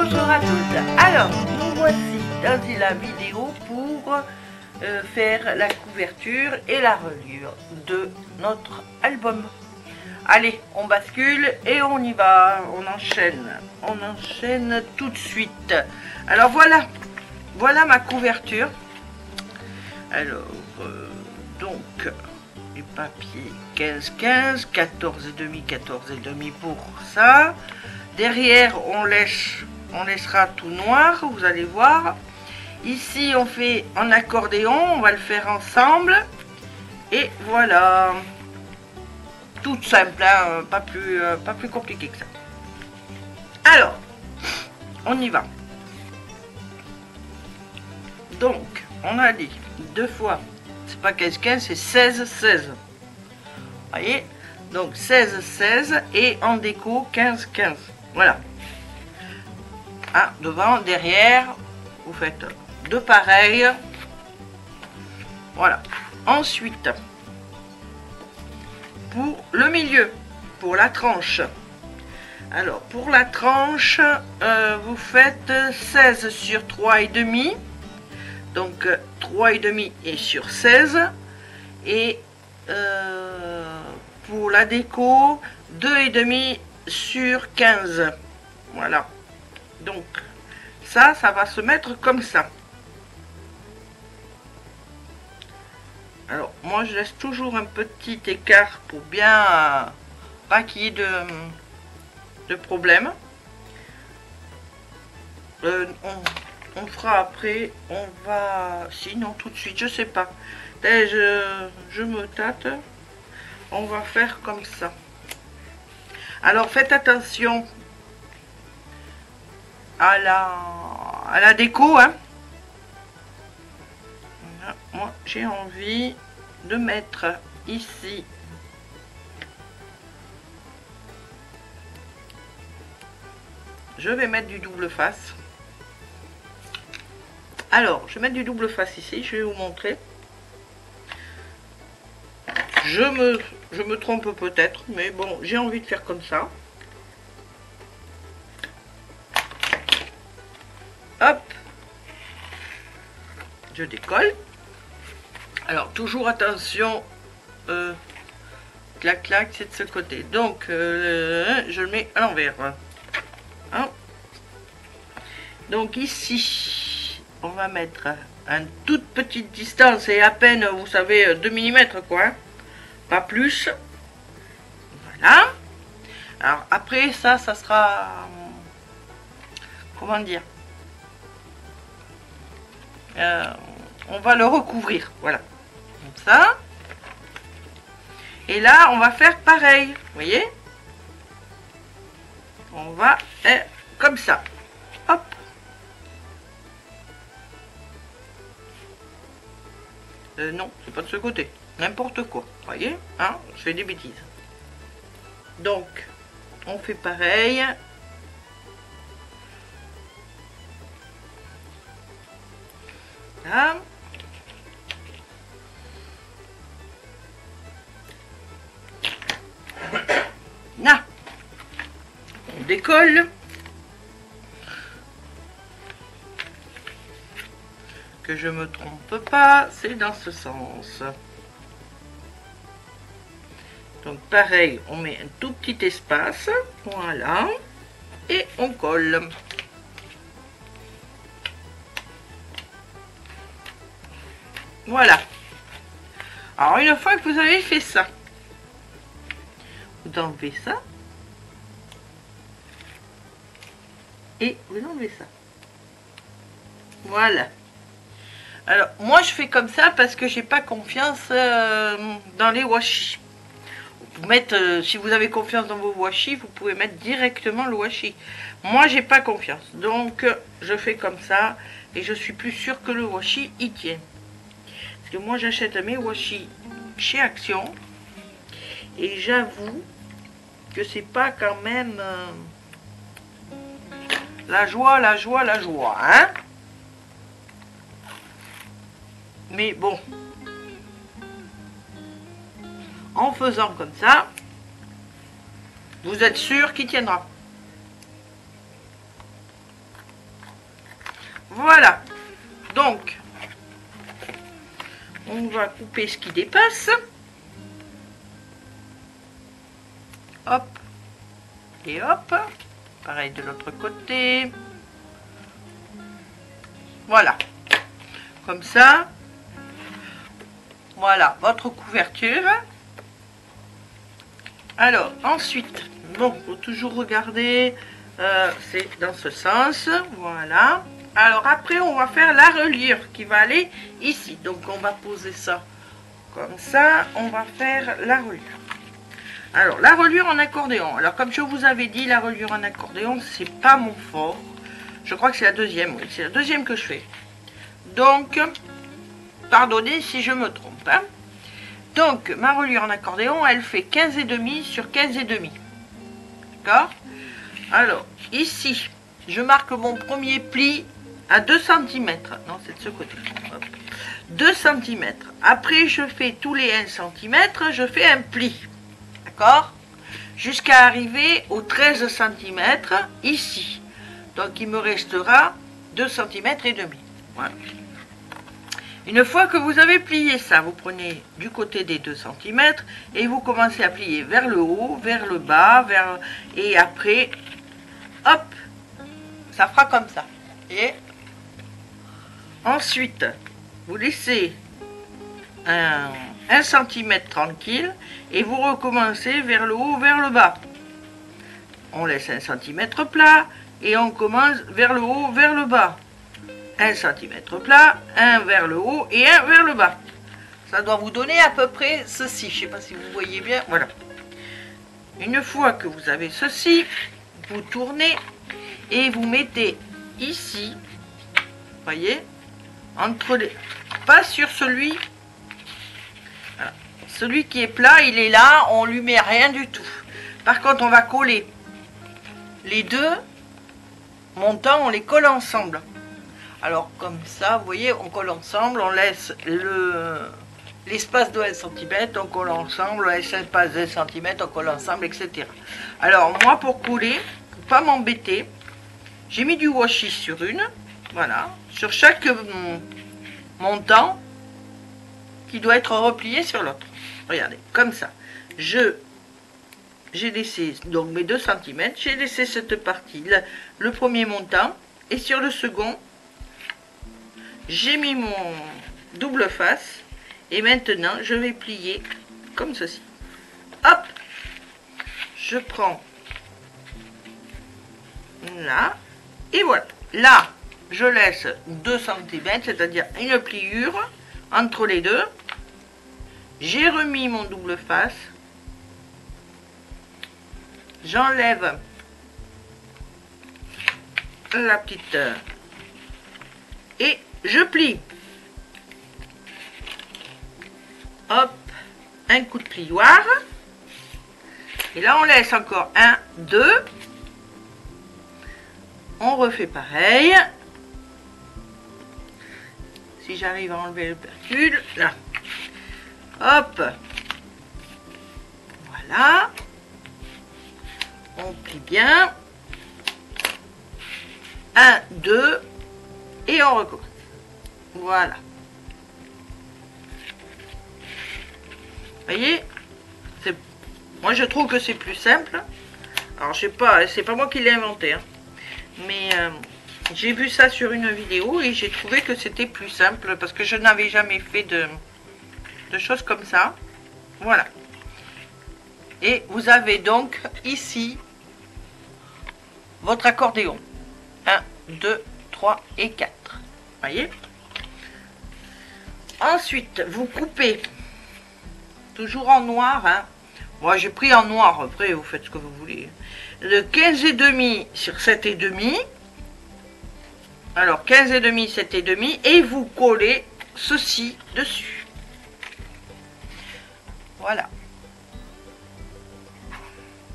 Bonjour à tous. Alors, nous voici dans la vidéo pour faire la couverture et la reliure de notre album. Allez, on bascule et on y va, on enchaîne tout de suite. Alors voilà ma couverture. Alors, donc, les papiers 15-15, 14,5, 14,5 pour ça. Derrière, on laissera tout noir, vous allez voir. Ici, on fait en accordéon, on va le faire ensemble. Et voilà. Tout simple, hein, pas plus compliqué que ça. Alors, on y va. Donc, on a dit deux fois, c'est pas 15-15, c'est 16-16. Vous voyez? Donc 16-16 et en déco 15-15. Voilà. Ah, devant, derrière, vous faites deux pareils. Voilà. Ensuite, pour le milieu, pour la tranche. Alors, pour la tranche, vous faites 16 sur 3,5. Donc, 3,5 et sur 16. Et pour la déco, 2,5 sur 15. Voilà. Donc, ça va se mettre comme ça. Alors, moi, je laisse toujours un petit écart pour bien pas qu'il y ait de problème. On fera après, on va... Sinon, tout de suite, je sais pas. Là, je me tâte. On va faire comme ça. Alors, faites attention à la déco, hein. Moi, j'ai envie de mettre ici je vais mettre du double face. Alors, je vais mettre du double face ici, je vais vous montrer. Je me trompe peut-être, mais bon, j'ai envie de faire comme ça. Hop, je décolle. Alors, toujours attention, clac clac, c'est de ce côté. Donc, je le mets à l'envers. Hein. Donc ici, on va mettre une toute petite distance et à peine, vous savez, 2 mm quoi. Hein. Pas plus. Voilà. Alors après, ça sera... Comment dire, on va le recouvrir. Voilà. Comme ça. Et là, on va faire pareil. Vous voyez? On va faire comme ça. Hop. Non, c'est pas de ce côté. N'importe quoi. Vous voyez? Hein? Je fais des bêtises. Donc, on fait pareil. Là. Là. On décolle. Que je me trompe pas, c'est dans ce sens. Donc pareil, on met un tout petit espace, voilà, et on colle. Voilà. Alors une fois que vous avez fait ça, vous enlevez ça, et vous enlevez ça. Voilà. Alors, moi, je fais comme ça parce que j'ai pas confiance dans les washi. Vous mettre, si vous avez confiance dans vos washi, vous pouvez mettre directement le washi. Moi, j'ai pas confiance. Donc, je fais comme ça et je suis plus sûre que le washi y tient. Parce que moi, j'achète mes washi chez Action et j'avoue que c'est pas quand même la joie, hein. Mais bon, en faisant comme ça, vous êtes sûr qu'il tiendra. Voilà. Donc, on va couper ce qui dépasse. Hop. Et hop. Pareil de l'autre côté. Voilà. Comme ça. Voilà votre couverture. Alors, ensuite, bon, faut toujours regarder. C'est dans ce sens. Voilà. Alors après, on va faire la reliure qui va aller ici. Donc, on va poser ça comme ça. On va faire la reliure. Alors, la reliure en accordéon. Alors, comme je vous avais dit, la reliure en accordéon, c'est pas mon fort. Je crois que c'est la deuxième, oui. C'est la deuxième que je fais. Donc, pardonnez si je me trompe. Hein. Donc, ma reliure en accordéon, elle fait 15,5 sur 15,5. D'accord? Alors, ici, je marque mon premier pli à 2 cm. Non, c'est de ce côté. Hop. 2 cm. Après, je fais tous les 1 cm, je fais un pli. D'accord? Jusqu'à arriver aux 13 cm ici. Donc, il me restera 2 cm et demi. Voilà. Une fois que vous avez plié ça, vous prenez du côté des 2 cm et vous commencez à plier vers le haut, vers le bas, et après, hop, ça fera comme ça. Et ensuite, vous laissez un centimètre tranquille et vous recommencez vers le haut, vers le bas. On laisse 1 cm plat et on commence vers le haut, vers le bas. 1 cm plat, un vers le haut et un vers le bas. Ça doit vous donner à peu près ceci. Je ne sais pas si vous voyez bien. Voilà. Une fois que vous avez ceci, vous tournez et vous mettez ici. Voyez, entre les... Pas sur celui... Voilà. Celui qui est plat, il est là. On lui met rien du tout. Par contre, on va coller les deux montants. On les colle ensemble. Alors comme ça, vous voyez, on colle ensemble, on laisse l'espace de 1 cm, on colle ensemble, on laisse l'espace de 1 cm, on colle ensemble, etc. Alors moi, pour coller, pour pas m'embêter, j'ai mis du washi sur une, voilà, sur chaque montant qui doit être replié sur l'autre. Regardez, comme ça. J'ai laissé donc mes 2 cm, j'ai laissé cette partie, le premier montant, et sur le second, j'ai mis mon double face et maintenant je vais plier comme ceci. Hop, je prends là et voilà. Là, je laisse 2 cm, c'est-à-dire une pliure entre les deux. J'ai remis mon double face. J'enlève la petite et je plie. Hop, un coup de plioir. Et là, on laisse encore 1, 2. On refait pareil. Si j'arrive à enlever le percule, là. Hop. Voilà. On plie bien. 1, 2. Et on recommence. Voilà. Vous voyez, moi je trouve que c'est plus simple. Alors je sais pas, c'est pas moi qui l'ai inventé, hein. Mais j'ai vu ça sur une vidéo et j'ai trouvé que c'était plus simple parce que je n'avais jamais fait de choses comme ça. Voilà. Et vous avez donc ici votre accordéon. 1, 2, 3 et 4. Voyez. Ensuite, vous coupez toujours en noir. Hein. Moi, j'ai pris en noir. Après, vous faites ce que vous voulez. De 15,5 sur 7,5. Alors, 15,5, 7,5. Et vous collez ceci dessus. Voilà.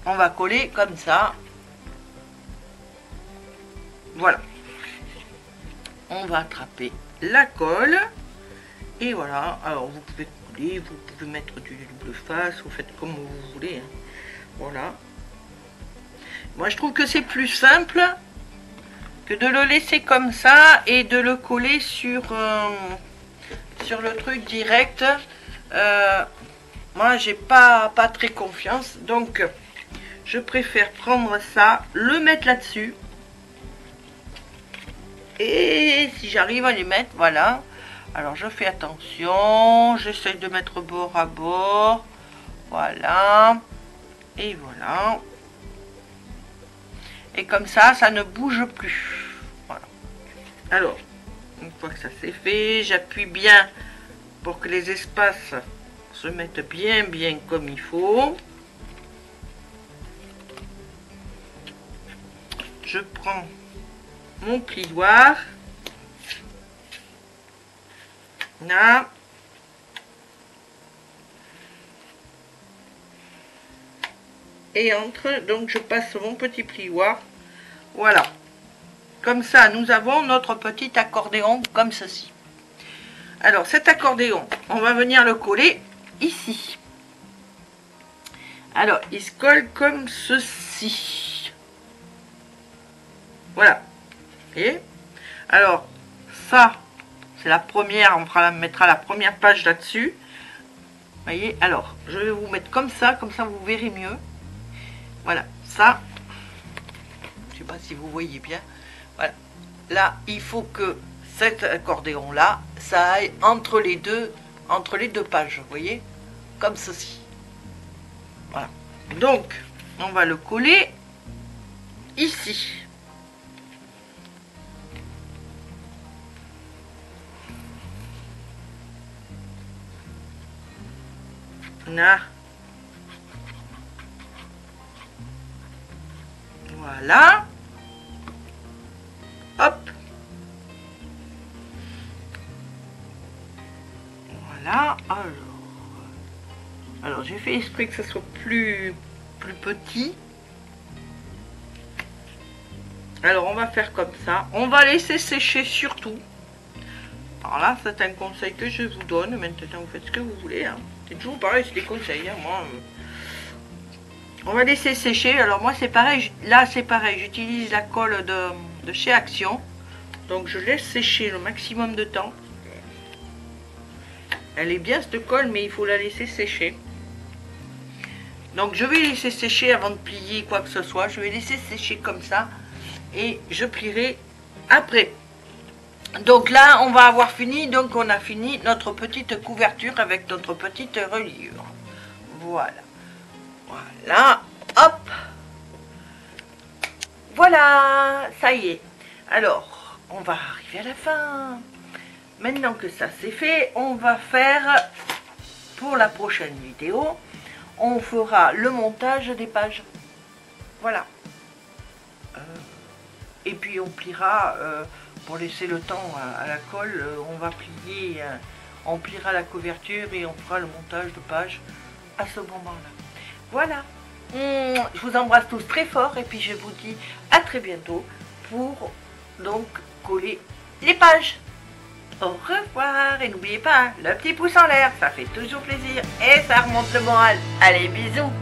On va coller comme ça. Voilà. On va attraper la colle. Et voilà. Alors, vous pouvez coller, vous pouvez mettre du double face, vous faites comme vous voulez. Hein. Voilà. Moi, je trouve que c'est plus simple que de le laisser comme ça et de le coller sur le truc direct. Moi j'ai pas très confiance, donc je préfère prendre ça, le mettre là-dessus, et si j'arrive à les mettre, voilà. Alors je fais attention, j'essaye de mettre bord à bord, voilà, et voilà, et comme ça, ça ne bouge plus. Voilà. Alors, une fois que ça c'est fait, j'appuie bien pour que les espaces se mettent bien comme il faut. Je prends mon plioir, là, et donc je passe mon petit plioir, voilà, comme ça nous avons notre petit accordéon comme ceci. Alors cet accordéon, on va venir le coller ici. Alors il se colle comme ceci, voilà. Et alors ça c'est la première, on mettra la première page là-dessus. Voyez, alors je vais vous mettre comme ça vous verrez mieux. Voilà, ça, je sais pas si vous voyez bien. Voilà, là il faut que cet accordéon là, ça aille entre les deux pages, vous voyez, comme ceci. Voilà, donc on va le coller ici. Là. Voilà. Hop. Voilà. Alors j'ai fait exprès que ça soit plus petit. Alors on va faire comme ça. On va laisser sécher surtout. Alors là, c'est un conseil que je vous donne. Maintenant, vous faites ce que vous voulez. Hein. C'est toujours pareil, c'est des conseils. Hein. Moi, on va laisser sécher. Alors moi, c'est pareil. Là, c'est pareil. J'utilise la colle de chez Action. Donc, je laisse sécher le maximum de temps. Elle est bien, cette colle, mais il faut la laisser sécher. Donc, je vais laisser sécher avant de plier quoi que ce soit. Je vais laisser sécher comme ça. Et je plierai après. Donc là, on va avoir fini, donc on a fini notre petite couverture avec notre petite reliure. Voilà. Voilà. Hop. Voilà. Ça y est. Alors, on va arriver à la fin. Maintenant que ça c'est fait, on va faire, pour la prochaine vidéo, on fera le montage des pages. Voilà. Et puis on pliera... pour laisser le temps à la colle, on va plier, on pliera la couverture et on fera le montage de page à ce moment-là. Voilà, je vous embrasse tous très fort et puis je vous dis à très bientôt pour donc coller les pages. Au revoir et n'oubliez pas, le petit pouce en l'air, ça fait toujours plaisir et ça remonte le moral. Allez, bisous.